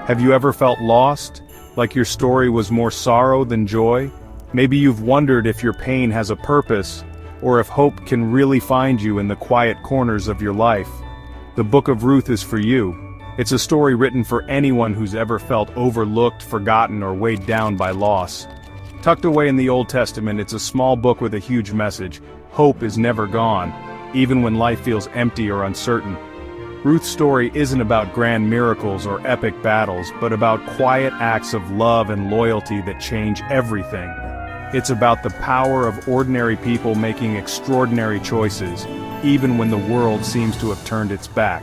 Have you ever felt lost? Like your story was more sorrow than joy? Maybe you've wondered if your pain has a purpose, or if hope can really find you in the quiet corners of your life. The Book of Ruth is for you. It's a story written for anyone who's ever felt overlooked, forgotten, or weighed down by loss. Tucked away in the Old Testament, it's a small book with a huge message. Hope is never gone, even when life feels empty or uncertain. Ruth's story isn't about grand miracles or epic battles, but about quiet acts of love and loyalty that change everything. It's about the power of ordinary people making extraordinary choices, even when the world seems to have turned its back.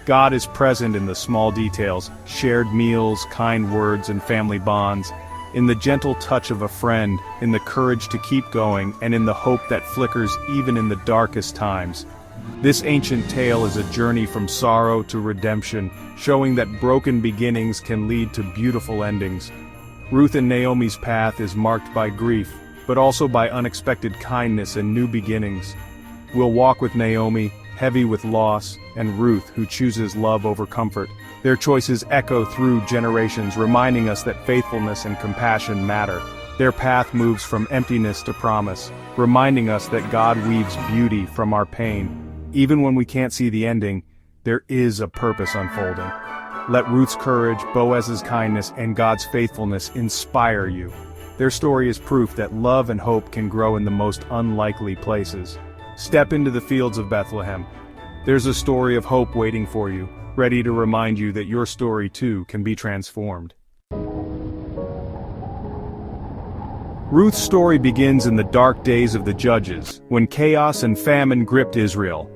God is present in the small details, shared meals, kind words, and family bonds, in the gentle touch of a friend, in the courage to keep going, and in the hope that flickers even in the darkest times. This ancient tale is a journey from sorrow to redemption, showing that broken beginnings can lead to beautiful endings. Ruth and Naomi's path is marked by grief, but also by unexpected kindness and new beginnings. We'll walk with Naomi, heavy with loss, and Ruth, who chooses love over comfort. Their choices echo through generations, reminding us that faithfulness and compassion matter. Their path moves from emptiness to promise, reminding us that God weaves beauty from our pain. Even when we can't see the ending, there is a purpose unfolding. Let Ruth's courage, Boaz's kindness, and God's faithfulness inspire you. Their story is proof that love and hope can grow in the most unlikely places. Step into the fields of Bethlehem. There's a story of hope waiting for you, ready to remind you that your story too can be transformed. Ruth's story begins in the dark days of the Judges, when chaos and famine gripped Israel.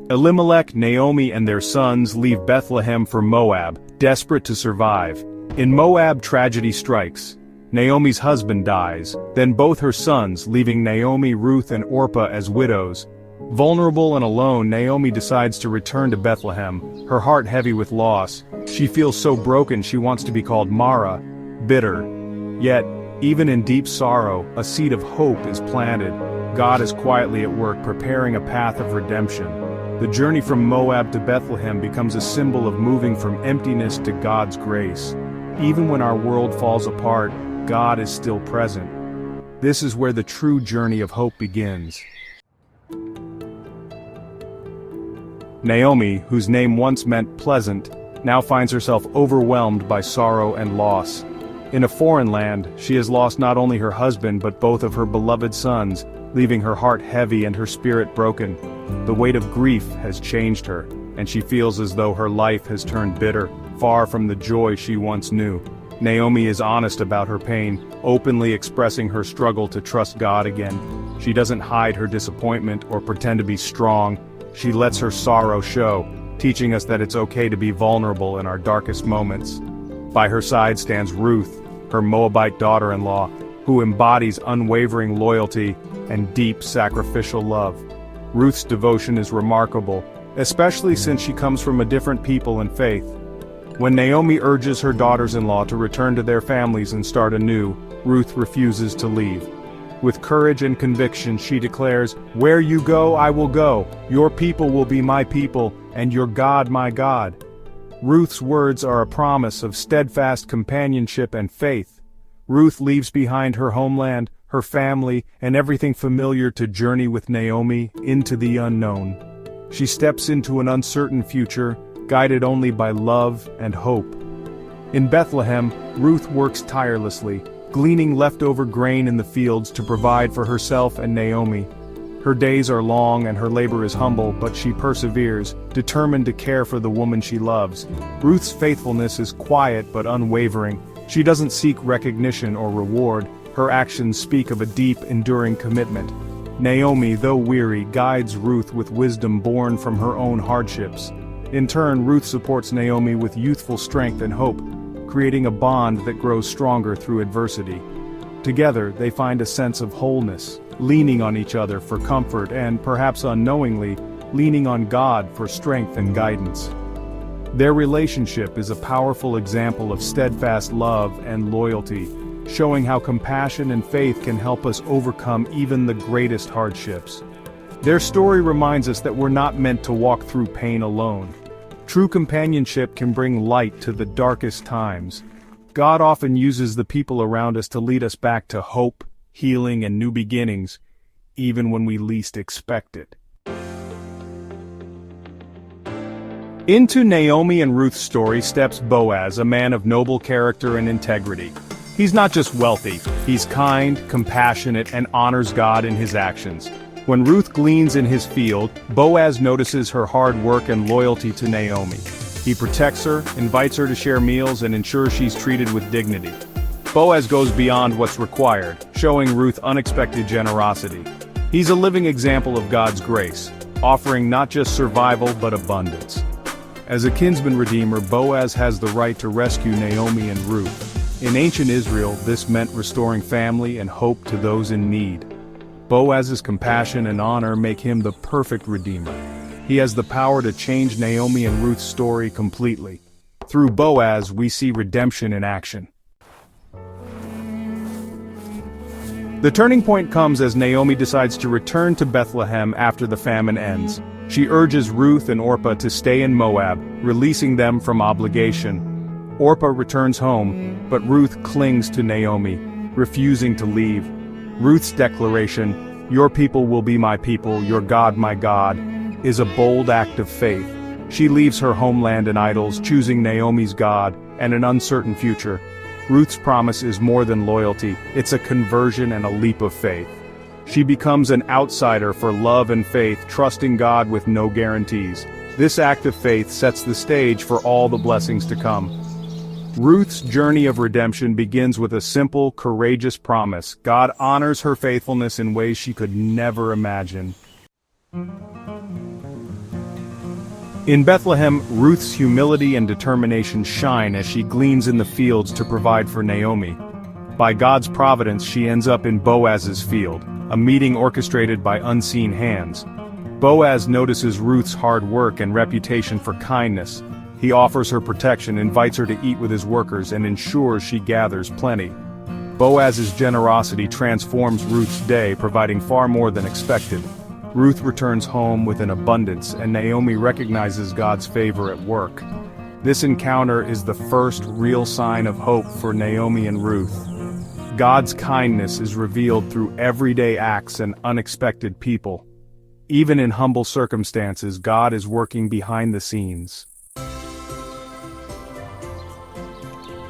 Elimelech, Naomi, and their sons leave Bethlehem for Moab, desperate to survive. In Moab, tragedy strikes. Naomi's husband dies, then both her sons, leaving Naomi, Ruth, and Orpah as widows. Vulnerable and alone, Naomi decides to return to Bethlehem, her heart heavy with loss. She feels so broken she wants to be called Mara, bitter. Yet, even in deep sorrow, a seed of hope is planted. God is quietly at work preparing a path of redemption. The journey from Moab to Bethlehem becomes a symbol of moving from emptiness to God's grace. Even when our world falls apart, God is still present. This is where the true journey of hope begins. Naomi, whose name once meant pleasant, now finds herself overwhelmed by sorrow and loss. In a foreign land, she has lost not only her husband but both of her beloved sons, leaving her heart heavy and her spirit broken. The weight of grief has changed her, and she feels as though her life has turned bitter, far from the joy she once knew. Naomi is honest about her pain, openly expressing her struggle to trust God again. She doesn't hide her disappointment or pretend to be strong. She lets her sorrow show, teaching us that it's okay to be vulnerable in our darkest moments. By her side stands Ruth, her Moabite daughter-in-law, who embodies unwavering loyalty and deep sacrificial love. Ruth's devotion is remarkable, especially since she comes from a different people and faith. When Naomi urges her daughters-in-law to return to their families and start anew, Ruth refuses to leave. With courage and conviction, she declares, "Where you go, I will go. Your people will be my people, and your God my God." Ruth's words are a promise of steadfast companionship and faith. Ruth leaves behind her homeland, her family, and everything familiar to journey with Naomi into the unknown. She steps into an uncertain future, guided only by love and hope. In Bethlehem, Ruth works tirelessly, gleaning leftover grain in the fields to provide for herself and Naomi. Her days are long and her labor is humble, but she perseveres, determined to care for the woman she loves. Ruth's faithfulness is quiet but unwavering. She doesn't seek recognition or reward. Her actions speak of a deep, enduring commitment. Naomi, though weary, guides Ruth with wisdom born from her own hardships. In turn, Ruth supports Naomi with youthful strength and hope, creating a bond that grows stronger through adversity. Together, they find a sense of wholeness, leaning on each other for comfort and, perhaps unknowingly, leaning on God for strength and guidance. Their relationship is a powerful example of steadfast love and loyalty, showing how compassion and faith can help us overcome even the greatest hardships. Their story reminds us that we're not meant to walk through pain alone. True companionship can bring light to the darkest times. God often uses the people around us to lead us back to hope, healing, and new beginnings, even when we least expect it. Into Naomi and Ruth's story steps Boaz, a man of noble character and integrity. He's not just wealthy, he's kind, compassionate, and honors God in his actions. When Ruth gleans in his field, Boaz notices her hard work and loyalty to Naomi. He protects her, invites her to share meals, and ensures she's treated with dignity. Boaz goes beyond what's required, showing Ruth unexpected generosity. He's a living example of God's grace, offering not just survival but abundance. As a kinsman redeemer, Boaz has the right to rescue Naomi and Ruth. In ancient Israel, this meant restoring family and hope to those in need. Boaz's compassion and honor make him the perfect redeemer. He has the power to change Naomi and Ruth's story completely. Through Boaz, we see redemption in action. The turning point comes as Naomi decides to return to Bethlehem after the famine ends. She urges Ruth and Orpah to stay in Moab, releasing them from obligation. Orpah returns home, but Ruth clings to Naomi, refusing to leave. Ruth's declaration, "Your people will be my people, your God my God," is a bold act of faith. She leaves her homeland and idols, choosing Naomi's God and an uncertain future. Ruth's promise is more than loyalty, it's a conversion and a leap of faith. She becomes an outsider for love and faith, trusting God with no guarantees. This act of faith sets the stage for all the blessings to come. Ruth's journey of redemption begins with a simple, courageous promise. God honors her faithfulness in ways she could never imagine. In Bethlehem, Ruth's humility and determination shine as she gleans in the fields to provide for Naomi. By God's providence, she ends up in Boaz's field, a meeting orchestrated by unseen hands. Boaz notices Ruth's hard work and reputation for kindness. He offers her protection, invites her to eat with his workers, and ensures she gathers plenty. Boaz's generosity transforms Ruth's day, providing far more than expected. Ruth returns home with an abundance, and Naomi recognizes God's favor at work. This encounter is the first real sign of hope for Naomi and Ruth. God's kindness is revealed through everyday acts and unexpected people. Even in humble circumstances, God is working behind the scenes.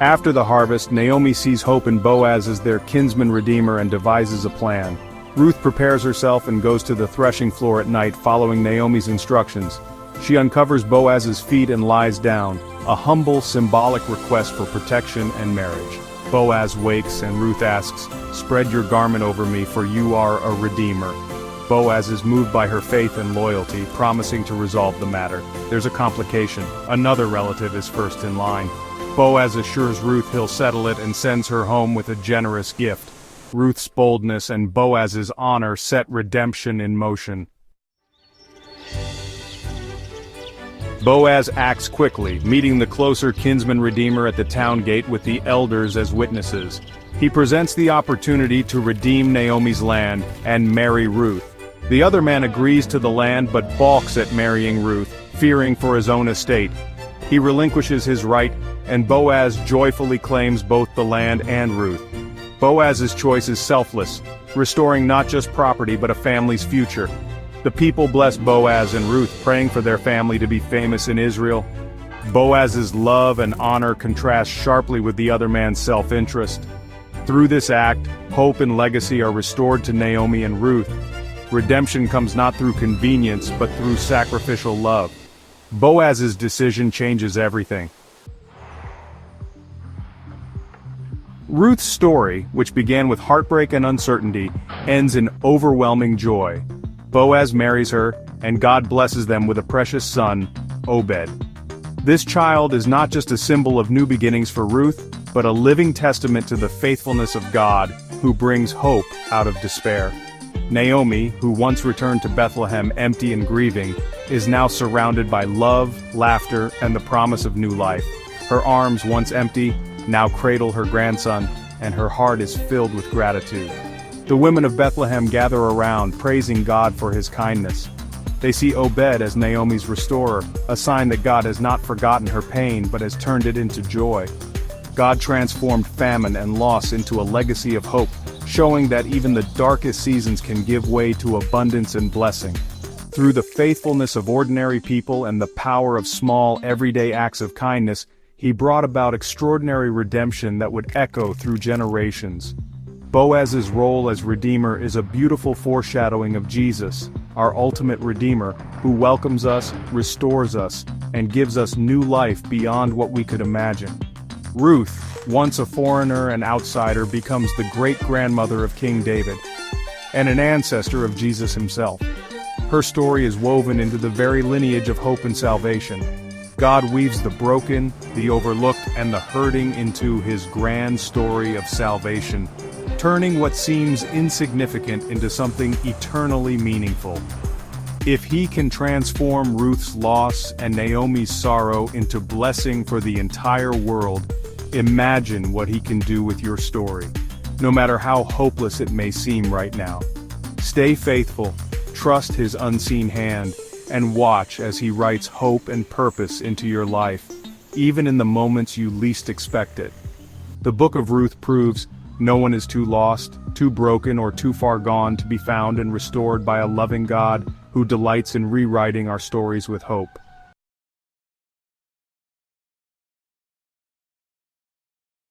After the harvest, Naomi sees hope in Boaz as their kinsman redeemer and devises a plan. Ruth prepares herself and goes to the threshing floor at night, following Naomi's instructions. She uncovers Boaz's feet and lies down, a humble, symbolic request for protection and marriage. Boaz wakes and Ruth asks, "Spread your garment over me, for you are a redeemer." Boaz is moved by her faith and loyalty, promising to resolve the matter. There's a complication. Another relative is first in line. Boaz assures Ruth he'll settle it and sends her home with a generous gift. Ruth's boldness and Boaz's honor set redemption in motion. Boaz acts quickly, meeting the closer kinsman redeemer at the town gate with the elders as witnesses. He presents the opportunity to redeem Naomi's land and marry Ruth. The other man agrees to the land but balks at marrying Ruth, fearing for his own estate. He relinquishes his right, and Boaz joyfully claims both the land and Ruth. Boaz's choice is selfless, restoring not just property but a family's future. The people bless Boaz and Ruth, praying for their family to be famous in Israel. Boaz's love and honor contrast sharply with the other man's self-interest. Through this act, hope and legacy are restored to Naomi and Ruth. Redemption comes not through convenience but through sacrificial love. Boaz's decision changes everything. Ruth's story, which began with heartbreak and uncertainty, ends in overwhelming joy. Boaz marries her, and God blesses them with a precious son, Obed. This child is not just a symbol of new beginnings for Ruth, but a living testament to the faithfulness of God, who brings hope out of despair. Naomi, who once returned to Bethlehem empty and grieving, is now surrounded by love, laughter, and the promise of new life. Her arms, once empty, now cradle her grandson, and her heart is filled with gratitude. The women of Bethlehem gather around, praising God for his kindness. They see Obed as Naomi's restorer, a sign that God has not forgotten her pain but has turned it into joy. God transformed famine and loss into a legacy of hope, showing that even the darkest seasons can give way to abundance and blessing. Through the faithfulness of ordinary people and the power of small, everyday acts of kindness, he brought about extraordinary redemption that would echo through generations. Boaz's role as Redeemer is a beautiful foreshadowing of Jesus, our ultimate Redeemer, who welcomes us, restores us, and gives us new life beyond what we could imagine. Ruth, once a foreigner and outsider, becomes the great-grandmother of King David, and an ancestor of Jesus himself. Her story is woven into the very lineage of hope and salvation. God weaves the broken, the overlooked, and the hurting into his grand story of salvation, turning what seems insignificant into something eternally meaningful. If he can transform Ruth's loss and Naomi's sorrow into blessing for the entire world, imagine what he can do with your story, no matter how hopeless it may seem right now. Stay faithful, trust his unseen hand, and watch as he writes hope and purpose into your life, even in the moments you least expect it. The Book of Ruth proves no one is too lost, too broken, or too far gone to be found and restored by a loving God who delights in rewriting our stories with hope.